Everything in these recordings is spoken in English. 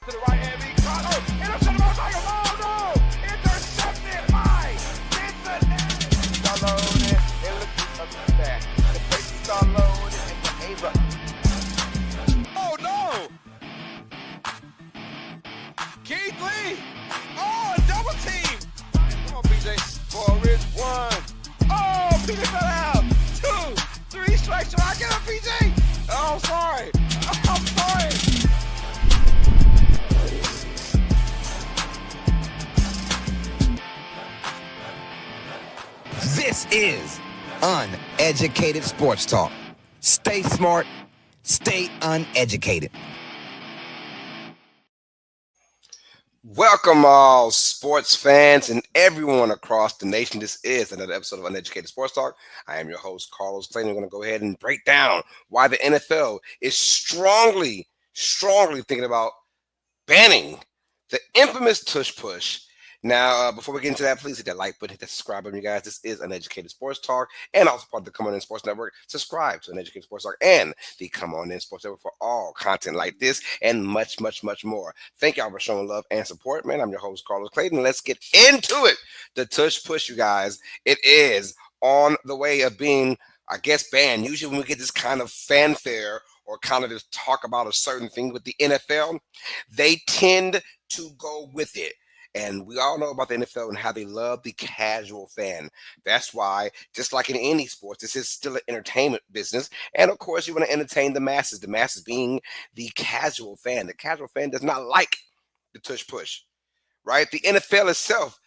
To the right hand, being caught. Oh, intercepted by Tiger. Oh, no! Intercepted by Vincent. Start loading. It looks up to that. The place start loading and the Ava. Oh, no! Keith Lee. Oh, a double team. Come on, PJ. Forward. One. Oh, PJ fell out. 2, 3 strikes. Should I get him, PJ? Oh, I'm sorry. I'm sorry. This is Uneducated Sports Talk. Stay smart, stay uneducated. Welcome all sports fans and everyone across the nation. This is another episode of Uneducated Sports Talk. I am your host, Carlos Clayton. We're going to go ahead and break down why the NFL is strongly thinking about banning the infamous Tush Push. Now, before we get into that, please hit that like button, hit that subscribe button, you guys. This is Uneducated Sports Talk and also part of the Come On In Sports Network. Subscribe to Uneducated Sports Talk and the Come On In Sports Network for all content like this and much more. Thank y'all for showing love and support, man. I'm your host, Carlos Clayton. Let's get into it. The Tush Push, you guys, it is on the way of being, I guess, banned. Usually when we get this kind of fanfare or kind of just talk about a certain thing with the NFL, they tend to go with it. And we all know about the NFL and how they love the casual fan. That's why, just like in any sports, this is still an entertainment business. And of course, you want to entertain the masses being the casual fan. The casual fan does not like the Tush Push, right? The NFL itself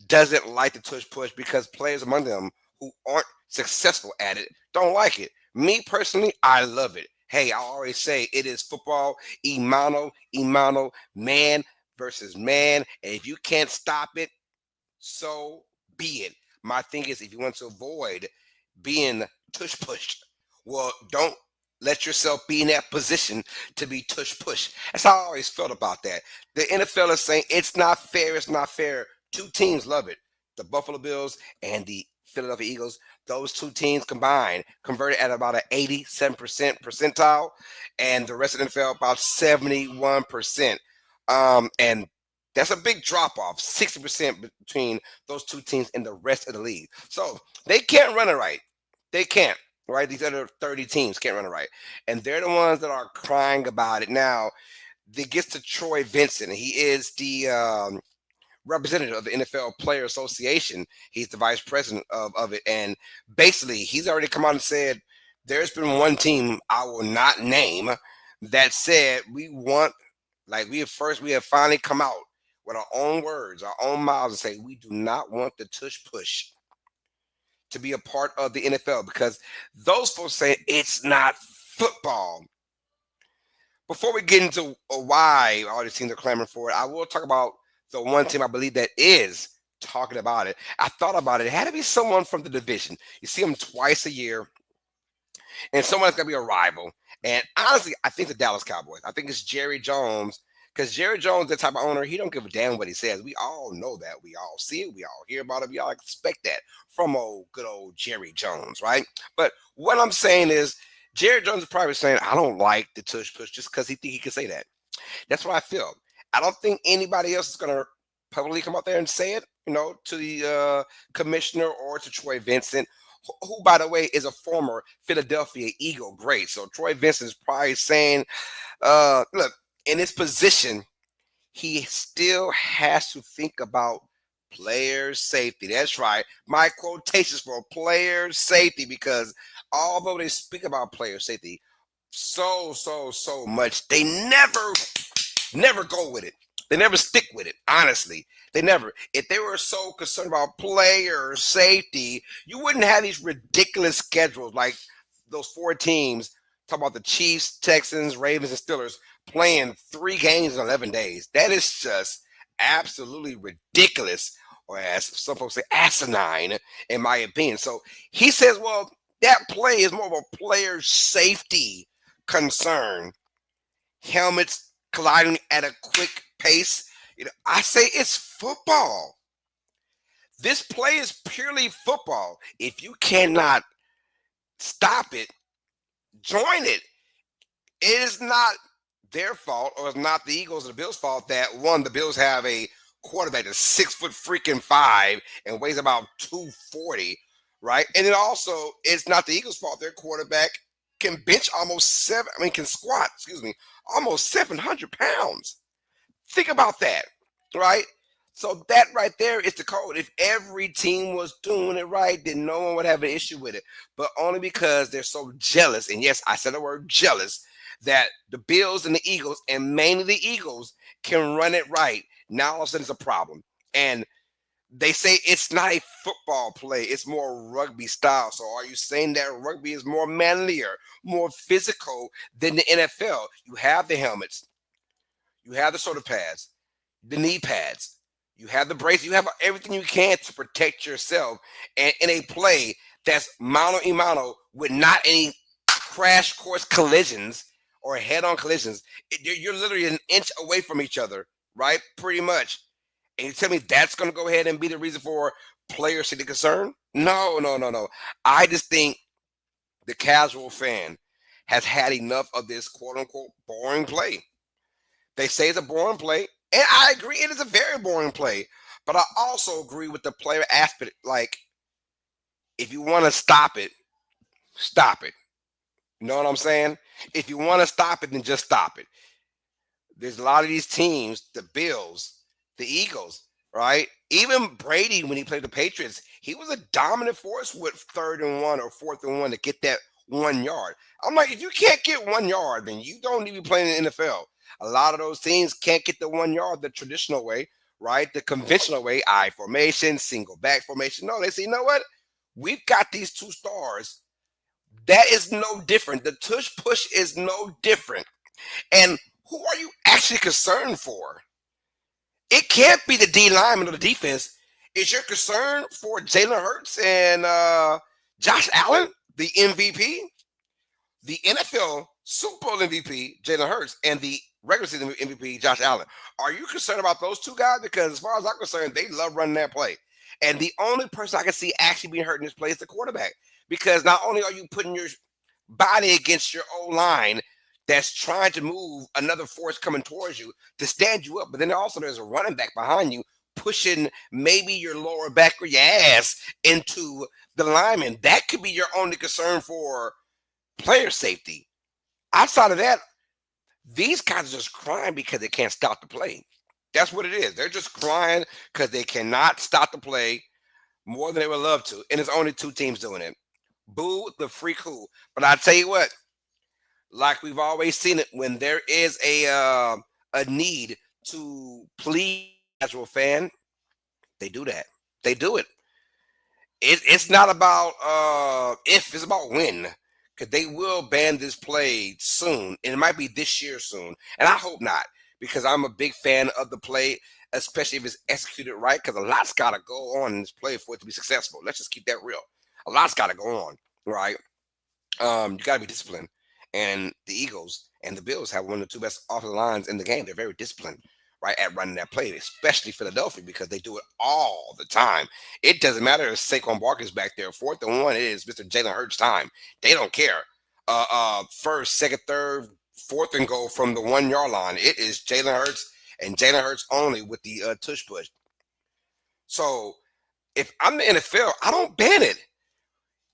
doesn't like the Tush Push because players among them who aren't successful at it don't like it. Me personally, I love it. Hey, I always say it is football, imano, man versus man, and if you can't stop it, so be it. My thing is, if you want to avoid being tush pushed, well, don't let yourself be in that position to be tush pushed. That's how I always felt about that. The NFL is saying it's not fair. Two teams love it, the Buffalo Bills and the Philadelphia Eagles. Those two teams combined converted at about an 87% percentile, and the rest of the NFL about 71%. And that's a big drop off, 60% between those two teams and the rest of the league. So they can't run it right. They can't, right? These other 30 teams can't run it right. And they're the ones that are crying about it. Now, it gets to Troy Vincent. He is the representative of the NFL Player Association. He's the vice president of it. And basically, he's already come out and said, there's been one team I will not name that said we have finally come out with our own words, our own mouths, and say we do not want the Tush Push to be a part of the NFL because those folks say it's not football. Before we get into why all these teams are clamoring for it, I will talk about the one team I believe that is talking about it. I thought about it. It had to be someone from the division. You see them twice a year, and someone's got to be a rival. And honestly, I think the Dallas Cowboys. I think it's Jerry Jones, because Jerry Jones, that type of owner, he don't give a damn what he says. We all know that. We all see it. We all hear about it. We all expect that from good old Jerry Jones, right? But what I'm saying is, Jerry Jones is probably saying, I don't like the Tush Push just because he think he can say that. That's what I feel. I don't think anybody else is going to publicly come out there and say it, to the commissioner or to Troy Vincent, who, by the way, is a former Philadelphia Eagle great. So Troy Vincent is probably saying, look, in his position, he still has to think about player safety. That's right. My quotations for player safety, because although they speak about player safety so much, they never go with it. They never stick with it, honestly. They never. If they were so concerned about player safety, you wouldn't have these ridiculous schedules like those 4 teams, talk about the Chiefs, Texans, Ravens, and Steelers, playing 3 games in 11 days. That is just absolutely ridiculous, or as some folks say, asinine, in my opinion. So he says, well, that play is more of a player safety concern. Helmets colliding at a quick pace. I say it's football. This play is purely football. If you cannot stop it, join it. It is not their fault, or it's not the Eagles or the Bills' fault that one, the Bills have a quarterback that's 6 foot freaking 5 and weighs about 240, right? And it also, it's not the Eagles' fault. Their quarterback can bench can squat, almost 700 pounds. Think about that, right? So that right there is the code. If every team was doing it right, then no one would have an issue with it. But only because they're so jealous, and yes, I said the word jealous, that the Bills and the Eagles, and mainly the Eagles, can run it right. Now all of a sudden it's a problem. And they say it's not a football play, it's more rugby style. So are you saying that rugby is more manlier, more physical than the NFL? You have the helmets, you have the shoulder pads, the knee pads, you have the brace, you have everything you can to protect yourself. And in a play that's mano a mano with not any crash course collisions or head-on collisions, you're literally an inch away from each other, right? Pretty much. And you tell me that's going to go ahead and be the reason for players to be concerned? No, no, no, no. I just think the casual fan has had enough of this quote-unquote boring play. They say it's a boring play, and I agree it is a very boring play. But I also agree with the player aspect. Like, if you want to stop it, stop it. You know what I'm saying? If you want to stop it, then just stop it. There's a lot of these teams, the Bills, the Eagles, right? Even Brady, when he played the Patriots, he was a dominant force with 3rd and 1 or 4th and 1 to get that 1 yard. I'm like, if you can't get 1 yard, then you don't need to be playing in the NFL. A lot of those teams can't get the 1 yard the traditional way, right? The conventional way, I formation, single back formation. No, they say, you know what? We've got these 2 stars. That is no different. The tush push is no different. And who are you actually concerned for? It can't be the D lineman or the defense. Is your concern for Jalen Hurts and Josh Allen, the MVP, the NFL Super Bowl MVP, Jalen Hurts, and the regular season MVP, Josh Allen? Are you concerned about those 2 guys? Because as far as I'm concerned, they love running that play. And the only person I can see actually being hurt in this play is the quarterback. Because not only are you putting your body against your O-line that's trying to move another force coming towards you to stand you up, but then also there's a running back behind you pushing maybe your lower back or your ass into the lineman. That could be your only concern for player safety. Outside of that, these guys are just crying because they can't stop the play. That's what it is. They're just crying because they cannot stop the play more than they would love to. And it's only 2 teams doing it. Boo the freak who. But I tell you what, like we've always seen it, when there is a need to please the casual fan, they do that. They do it. It's not about if, it's about when. Because they will ban this play soon. And it might be this year soon. And I hope not. Because I'm a big fan of the play, especially if it's executed right. Because a lot's got to go on in this play for it to be successful. Let's just keep that real. A lot's got to go on, right? You got to be disciplined. And the Eagles and the Bills have one of the 2 best offensive lines in the game. They're very disciplined, right, at running that play, especially Philadelphia, because they do it all the time. It doesn't matter if Saquon Barkley's back there. 4th and 1, it is Mr. Jalen Hurts time. They don't care. First, second, third, 4th and goal from the 1 yard line. It is Jalen Hurts and Jalen Hurts only with the tush push. So if I'm the NFL, I don't ban it.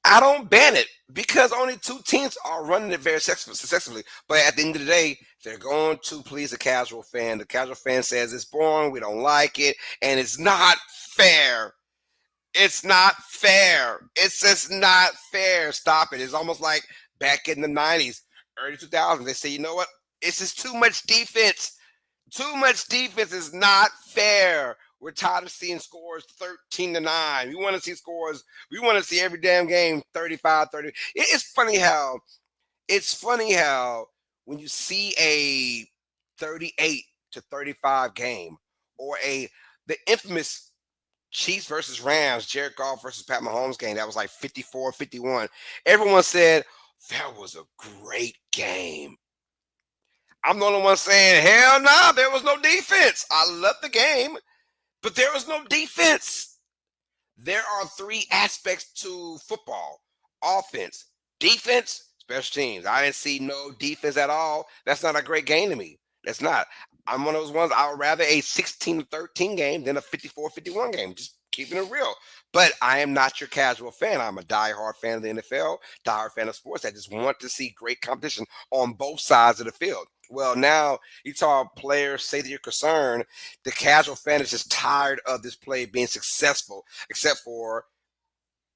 I don't ban it because only 2 teams are running it very successfully. But at the end of the day, they're going to please the casual fan. The casual fan says it's boring, we don't like it, and it's not fair. It's not fair. It's just not fair. Stop it. It's almost like back in the 90s, early 2000s. They say, you know what? It's just too much defense. Too much defense is not fair. We're tired of seeing scores 13-9. We want to see scores. We want to see every damn game 35-30. It's funny how when you see a 38-35 game or the infamous Chiefs versus Rams, Jared Goff versus Pat Mahomes game that was like 54-51. Everyone said that was a great game. I'm the only one saying, hell no, there was no defense. I love the game, but there was no defense. There are 3 aspects to football: offense, defense, Special teams. I didn't see no defense at all. That's not a great game to me. That's not. I'm one of those ones. I would rather a 16-13 game than a 54-51 game. Just keeping it real. But I am not your casual fan. I'm a diehard fan of the NFL, diehard fan of sports. I just want to see great competition on both sides of the field. Well, now you saw players say that you're concerned. The casual fan is just tired of this play being successful, except for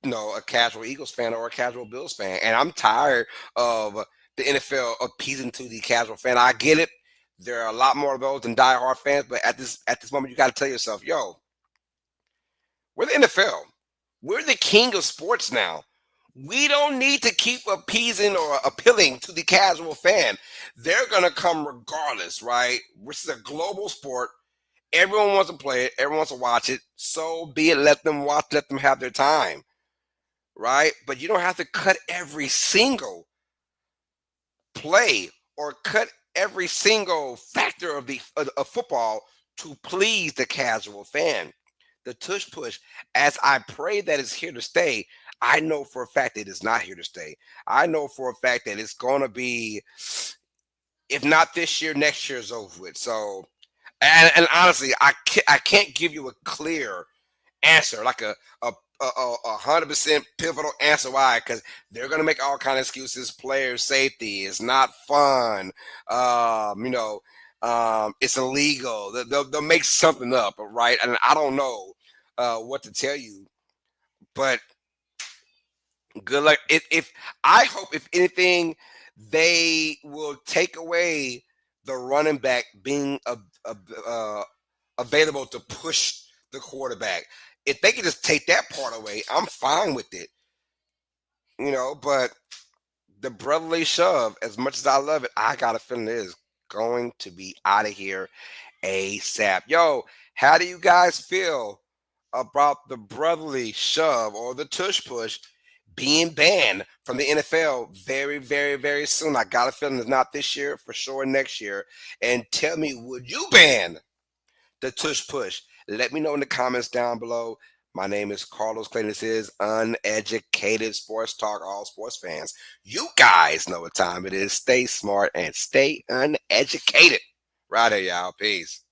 a casual Eagles fan or a casual Bills fan. And I'm tired of the NFL appeasing to the casual fan. I get it. There are a lot more of those than diehard fans, but at this moment, you got to tell yourself, yo, we're the NFL. We're the king of sports now. We don't need to keep appeasing or appealing to the casual fan. They're gonna come regardless, right? This is a global sport. Everyone wants to play it. Everyone wants to watch it. So be it. Let them watch. Let them have their time, right? But you don't have to cut every single play or cut every single factor of football to please the casual fan. The tush push, as I pray that it's here to stay, I know for a fact that it's not here to stay. I know for a fact that it's going to be, if not this year, next year's over with. So, and honestly, I can't give you a clear answer, like a 100% pivotal answer. Why? Because they're gonna make all kind of excuses. Player safety is not fun. It's illegal. They'll make something up, right? And I don't know what to tell you, but good luck. If I hope, if anything, they will take away the running back being uh, available to push the quarterback. If they can just take that part away, I'm fine with it. But the brotherly shove, as much as I love it, I got a feeling it is going to be out of here ASAP. Yo, how do you guys feel about the brotherly shove or the tush push being banned from the NFL very, very, very soon? I got a feeling it's not this year, for sure next year. And tell me, would you ban the tush push? Let me know in the comments down below. My name is Carlos Clayton. This is Uneducated Sports Talk, all sports fans. You guys know what time it is. Stay smart and stay uneducated. Right here, y'all. Peace.